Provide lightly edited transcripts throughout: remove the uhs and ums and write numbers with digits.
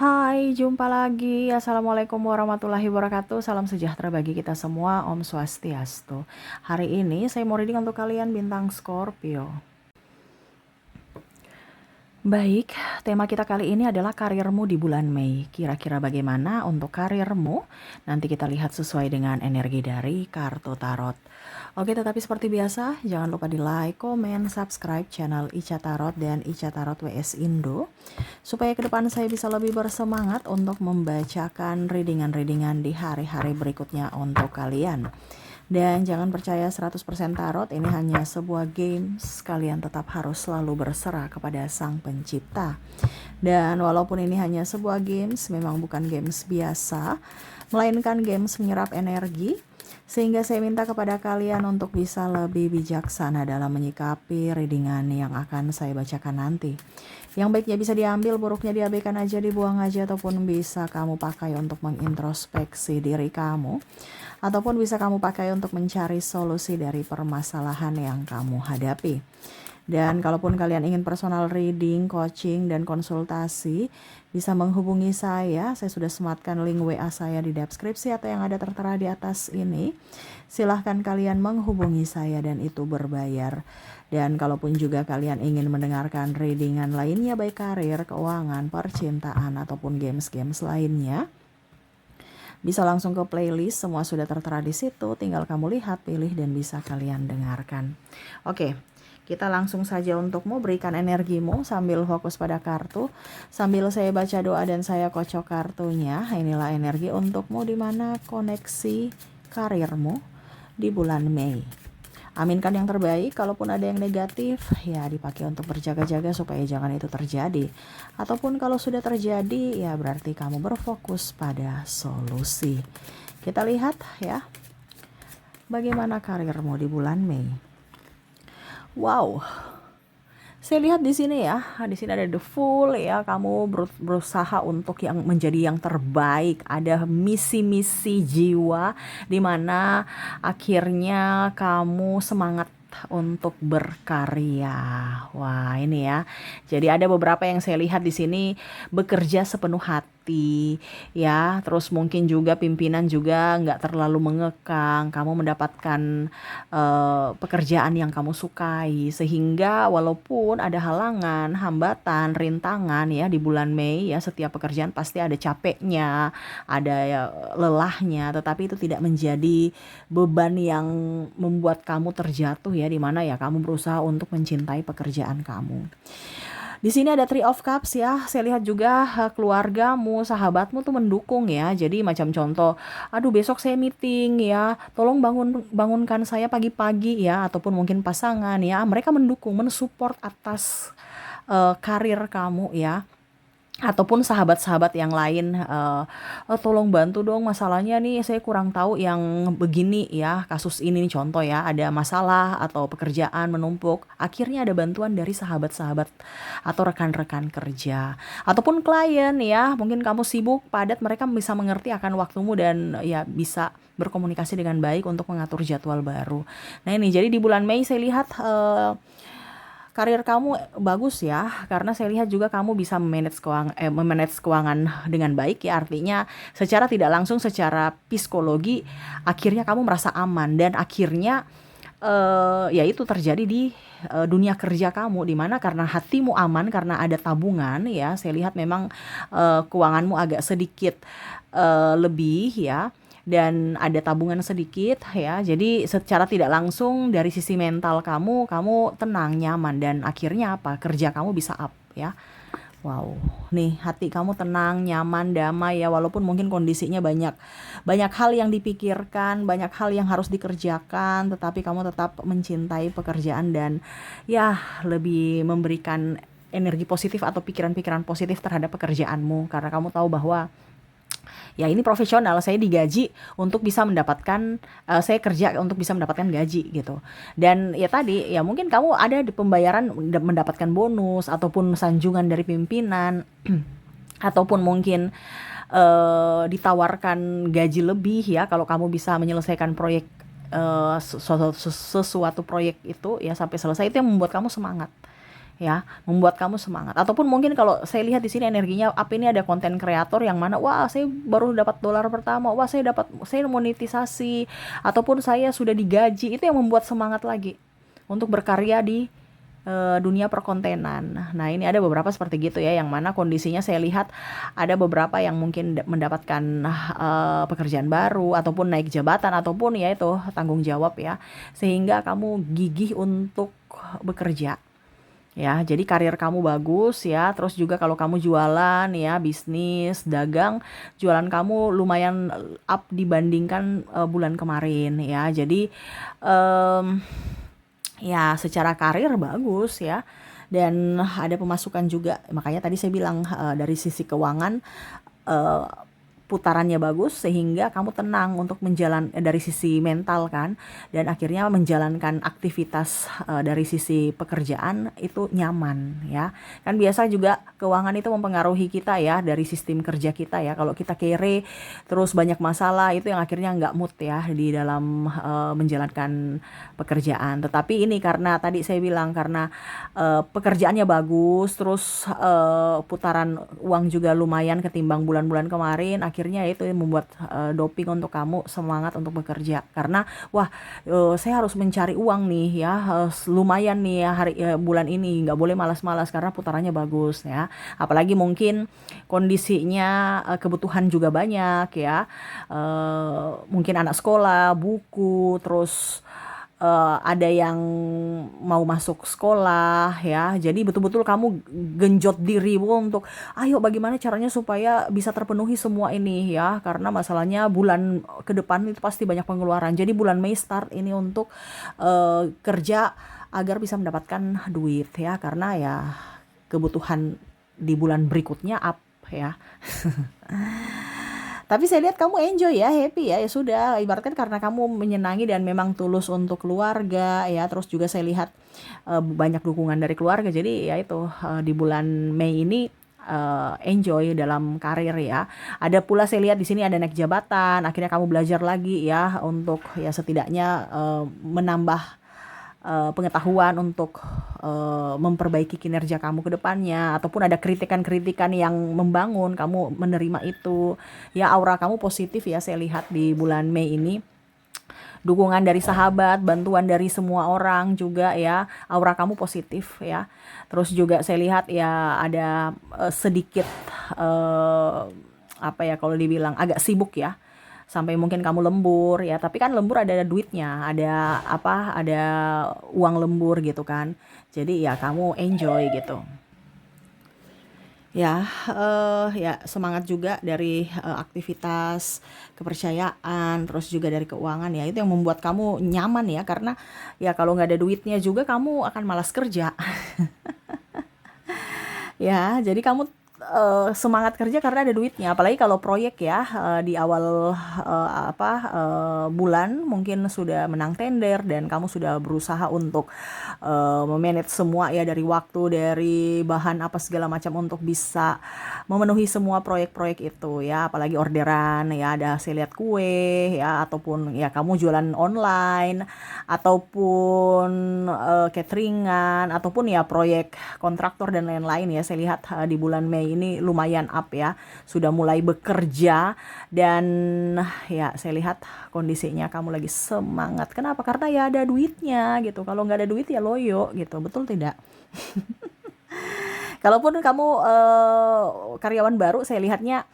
Hai, jumpa lagi. Assalamualaikum warahmatullahi wabarakatuh. Salam sejahtera bagi kita semua. Om Swastiastu. Hari ini saya mau reading untuk kalian bintang Scorpio. Baik, tema kita kali ini adalah karirmu di bulan Mei. Kira-kira bagaimana untuk karirmu? Nanti kita lihat sesuai dengan energi dari kartu tarot. Oke, tetapi seperti biasa, jangan lupa di like, komen, subscribe channel Ica Tarot dan Ica Tarot WS Indo. Supaya ke depan saya bisa lebih bersemangat untuk membacakan readingan-readingan di hari-hari berikutnya untuk kalian. Dan jangan percaya 100% tarot, ini hanya sebuah games. Kalian tetap harus selalu berserah kepada Sang Pencipta. Dan walaupun ini hanya sebuah games, memang bukan games biasa, melainkan games menyerap energi. Sehingga saya minta kepada kalian untuk bisa lebih bijaksana dalam menyikapi readingan yang akan saya bacakan nanti. Yang baiknya bisa diambil, buruknya diabaikan aja, dibuang aja, ataupun bisa kamu pakai untuk mengintrospeksi diri kamu. Ataupun bisa kamu pakai untuk mencari solusi dari permasalahan yang kamu hadapi. Dan kalaupun kalian ingin personal reading, coaching, dan konsultasi, bisa menghubungi saya. Saya sudah sematkan link WA saya di deskripsi atau yang ada tertera di atas ini. Silahkan kalian menghubungi saya dan itu berbayar. Dan kalaupun juga kalian ingin mendengarkan readingan lainnya, baik karir, keuangan, percintaan, ataupun games-games lainnya, bisa langsung ke playlist, semua sudah tertera di situ. Tinggal kamu lihat, pilih, dan bisa kalian dengarkan. Oke. Kita langsung saja untukmu, berikan energimu sambil fokus pada kartu. Sambil saya baca doa dan saya kocok kartunya. Inilah energi untukmu di mana koneksi karirmu di bulan Mei. Aminkan yang terbaik, kalaupun ada yang negatif, ya dipakai untuk berjaga-jaga supaya jangan itu terjadi. Ataupun kalau sudah terjadi, ya berarti kamu berfokus pada solusi. Kita lihat ya, bagaimana karirmu di bulan Mei. Wow, saya lihat di sini ya, di sini ada the full ya, kamu berusaha untuk yang menjadi yang terbaik. Ada misi-misi jiwa di mana akhirnya kamu semangat untuk berkarya. Wah, ini ya. Jadi ada beberapa yang saya lihat di sini bekerja sepenuh hati ya. Terus mungkin juga pimpinan juga nggak terlalu mengekang. Kamu mendapatkan pekerjaan yang kamu sukai, sehingga walaupun ada halangan, hambatan, rintangan ya di bulan Mei ya, setiap pekerjaan pasti ada capeknya, ada lelahnya, tetapi itu tidak menjadi beban yang membuat kamu terjatuh ya, di mana ya kamu berusaha untuk mencintai pekerjaan kamu. Di sini ada Three of Cups ya. Saya lihat juga keluargamu, sahabatmu tuh mendukung ya. Jadi macam contoh, aduh besok saya meeting ya, tolong bangunkan saya pagi-pagi ya, ataupun mungkin pasangan ya. Mereka mendukung, mensupport atas karir kamu ya. Ataupun sahabat-sahabat yang lain, tolong bantu dong, masalahnya nih saya kurang tahu yang begini ya, kasus ini nih contoh ya, ada masalah atau pekerjaan menumpuk, akhirnya ada bantuan dari sahabat-sahabat atau rekan-rekan kerja ataupun klien ya. Mungkin kamu sibuk padat, mereka bisa mengerti akan waktumu dan ya bisa berkomunikasi dengan baik untuk mengatur jadwal baru. Nah ini jadi di bulan Mei saya lihat karir kamu bagus ya, karena saya lihat juga kamu bisa memanage keuangan dengan baik ya. Artinya secara tidak langsung, secara psikologi, akhirnya kamu merasa aman dan akhirnya ya itu terjadi di dunia kerja kamu, di mana karena hatimu aman, karena ada tabungan ya. Saya lihat memang keuanganmu agak sedikit lebih ya, dan ada tabungan sedikit ya. Jadi secara tidak langsung dari sisi mental kamu tenang, nyaman, dan akhirnya apa? Kerja kamu bisa up ya. Wow, nih hati kamu tenang, nyaman, damai ya, walaupun mungkin kondisinya banyak hal yang dipikirkan, banyak hal yang harus dikerjakan, tetapi kamu tetap mencintai pekerjaan dan ya lebih memberikan energi positif atau pikiran-pikiran positif terhadap pekerjaanmu, karena kamu tahu bahwa ya ini profesional, saya digaji untuk bisa mendapatkan, saya kerja untuk bisa mendapatkan gaji gitu. Dan ya tadi ya mungkin kamu ada di pembayaran mendapatkan bonus ataupun sanjungan dari pimpinan ataupun mungkin ditawarkan gaji lebih ya kalau kamu bisa menyelesaikan proyek, sesuatu proyek itu ya sampai selesai. Itu yang membuat kamu semangat ya, membuat kamu semangat. Ataupun mungkin kalau saya lihat di sini energinya up ini ada konten kreator yang mana, wah saya baru dapat dolar pertama, wah saya monetisasi, ataupun saya sudah digaji, itu yang membuat semangat lagi untuk berkarya di dunia perkontenan. Nah, ini ada beberapa seperti gitu ya, yang mana kondisinya saya lihat ada beberapa yang mungkin mendapatkan pekerjaan baru, ataupun naik jabatan, ataupun ya itu tanggung jawab ya, sehingga kamu gigih untuk bekerja. Ya, jadi karir kamu bagus ya, terus juga kalau kamu jualan ya, bisnis, dagang, jualan kamu lumayan up dibandingkan bulan kemarin ya. Jadi em, ya secara karir bagus ya. Dan ada pemasukan juga. Makanya tadi saya bilang dari sisi keuangan eh, putarannya bagus sehingga kamu tenang untuk dari sisi mental kan, dan akhirnya menjalankan aktivitas dari sisi pekerjaan itu nyaman ya. Kan biasa juga keuangan itu mempengaruhi kita ya, dari sistem kerja kita ya. Kalau kita kere terus banyak masalah, itu yang akhirnya nggak mood ya di dalam menjalankan pekerjaan. Tetapi ini karena tadi saya bilang, karena pekerjaannya bagus, terus putaran uang juga lumayan ketimbang bulan-bulan kemarin, akhirnya itu yang membuat doping untuk kamu semangat untuk bekerja. Karena wah, saya harus mencari uang nih ya, lumayan nih ya bulan ini, nggak boleh malas-malas karena putarannya bagus ya. Apalagi mungkin kondisinya kebutuhan juga banyak ya, mungkin anak sekolah, buku, terus ada yang mau masuk sekolah ya. Jadi betul-betul kamu genjot dirimu untuk ayo bagaimana caranya supaya bisa terpenuhi semua ini ya. Karena masalahnya bulan ke depan itu pasti banyak pengeluaran. Jadi bulan Mei start ini untuk kerja agar bisa mendapatkan duit ya. Karena ya kebutuhan di bulan berikutnya up ya. Tapi saya lihat kamu enjoy ya, happy ya, ya sudah. Ibaratkan karena kamu menyenangi dan memang tulus untuk keluarga ya. Terus juga saya lihat banyak dukungan dari keluarga. Jadi ya itu di bulan Mei ini enjoy dalam karir ya. Ada pula saya lihat di sini ada naik jabatan. Akhirnya kamu belajar lagi ya untuk ya setidaknya menambah pengetahuan untuk memperbaiki kinerja kamu ke depannya, ataupun ada kritikan-kritikan yang membangun, kamu menerima itu. Ya aura kamu positif ya, saya lihat di bulan Mei ini. Dukungan dari sahabat, bantuan dari semua orang juga ya, aura kamu positif ya. Terus juga saya lihat ya ada sedikit eh, apa ya, kalau dibilang agak sibuk ya, sampai mungkin kamu lembur ya, tapi kan lembur ada duitnya, ada apa, ada uang lembur gitu kan. Jadi ya kamu enjoy gitu ya. Ya semangat juga dari aktivitas kepercayaan, terus juga dari keuangan ya, itu yang membuat kamu nyaman ya. Karena ya kalau nggak ada duitnya juga kamu akan malas kerja. Ya, jadi kamu semangat kerja karena ada duitnya. Apalagi kalau proyek ya, di awal bulan mungkin sudah menang tender dan kamu sudah berusaha untuk memanage semua ya, dari waktu, dari bahan apa segala macam untuk bisa memenuhi semua proyek-proyek itu ya. Apalagi orderan ya, ada saya lihat kue ya, ataupun ya kamu jualan online, ataupun cateringan, ataupun ya proyek kontraktor dan lain-lain ya. Saya lihat di bulan Mei ini lumayan up ya, sudah mulai bekerja. Dan ya saya lihat kondisinya kamu lagi semangat. Kenapa? Karena ya ada duitnya gitu. Kalau nggak ada duit ya loyo gitu, betul tidak? Kalaupun kamu karyawan baru, saya lihatnya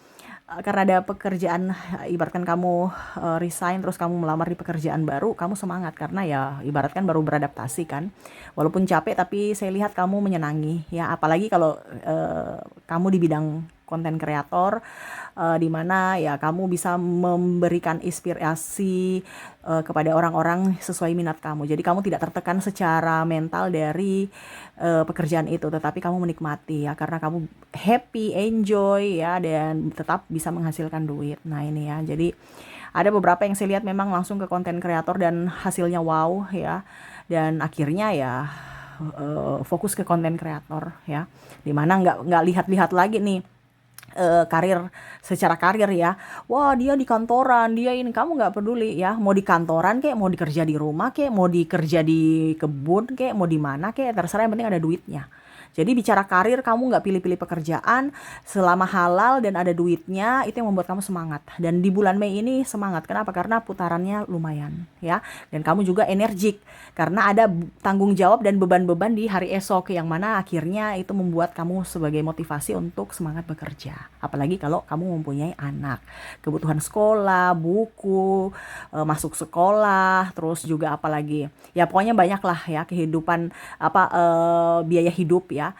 karena ada pekerjaan, ibaratkan kamu resign terus kamu melamar di pekerjaan baru, kamu semangat karena ya ibaratkan baru beradaptasi kan. Walaupun capek tapi saya lihat kamu menyenangi ya, apalagi kalau kamu di bidang konten kreator, di mana ya kamu bisa memberikan inspirasi kepada orang-orang sesuai minat kamu. Jadi kamu tidak tertekan secara mental dari pekerjaan itu, tetapi kamu menikmati ya karena kamu happy, enjoy ya, dan tetap bisa menghasilkan duit. Nah ini ya, jadi ada beberapa yang saya lihat memang langsung ke konten kreator dan hasilnya wow ya, dan akhirnya ya fokus ke konten kreator ya, dimana nggak lihat-lihat lagi nih karir, secara karir ya, wah dia di kantoran, dia ini, kamu nggak peduli ya, mau di kantoran kek, mau dikerja di rumah kek, mau dikerja di kebun kek, mau di mana kek, terserah, yang penting ada duitnya Jadi bicara karir, kamu nggak pilih-pilih pekerjaan, selama halal dan ada duitnya, itu yang membuat kamu semangat. Dan di bulan Mei ini semangat, kenapa? Karena putarannya lumayan ya. Dan kamu juga energik, karena ada tanggung jawab dan beban-beban di hari esok, yang mana akhirnya itu membuat kamu sebagai motivasi untuk semangat bekerja. Apalagi kalau kamu mempunyai anak, kebutuhan sekolah, buku, masuk sekolah, terus juga apalagi ya, pokoknya banyak lah ya kehidupan biaya hidup ya.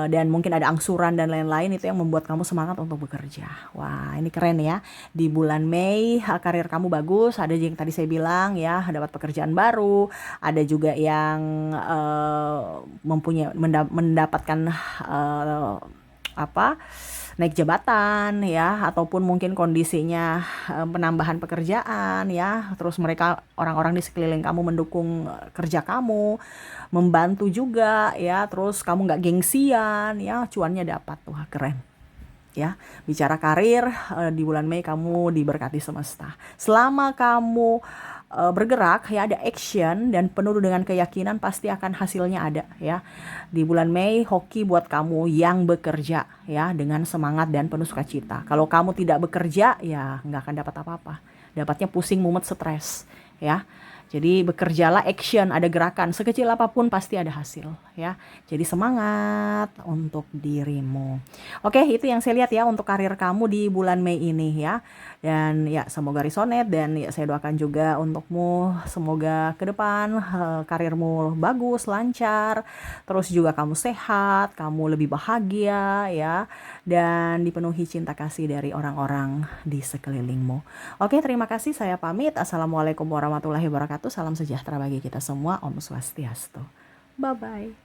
Dan mungkin ada angsuran dan lain-lain, itu yang membuat kamu semangat untuk bekerja. Wah, ini keren ya. Di bulan Mei karir kamu bagus. Ada yang tadi saya bilang ya, dapat pekerjaan baru. Ada juga yang mendapatkan apa naik jabatan ya, ataupun mungkin kondisinya penambahan pekerjaan ya, terus mereka orang-orang di sekeliling kamu mendukung kerja kamu, membantu juga ya, terus kamu nggak gengsian ya, cuannya dapat. Wah, keren ya. Bicara karir, di bulan Mei kamu diberkati semesta. Selama kamu bergerak ya, ada action dan penuh dengan keyakinan, pasti akan hasilnya ada ya. Di bulan Mei hoki buat kamu yang bekerja ya, dengan semangat dan penuh sukacita. Kalau kamu tidak bekerja ya nggak akan dapat apa-apa, dapatnya pusing, mumet, stres ya. Jadi bekerjalah, action, ada gerakan, sekecil apapun pasti ada hasil ya. Jadi semangat untuk dirimu. Oke, itu yang saya lihat ya untuk karir kamu di bulan Mei ini ya. Dan ya semoga resonate, dan ya saya doakan juga untukmu, semoga ke depan karirmu bagus, lancar, terus juga kamu sehat, kamu lebih bahagia ya, dan dipenuhi cinta kasih dari orang-orang di sekelilingmu. Oke, terima kasih, saya pamit. Assalamualaikum warahmatullahi wabarakatuh. Salam sejahtera bagi kita semua. Om Swastiastu. Bye-bye.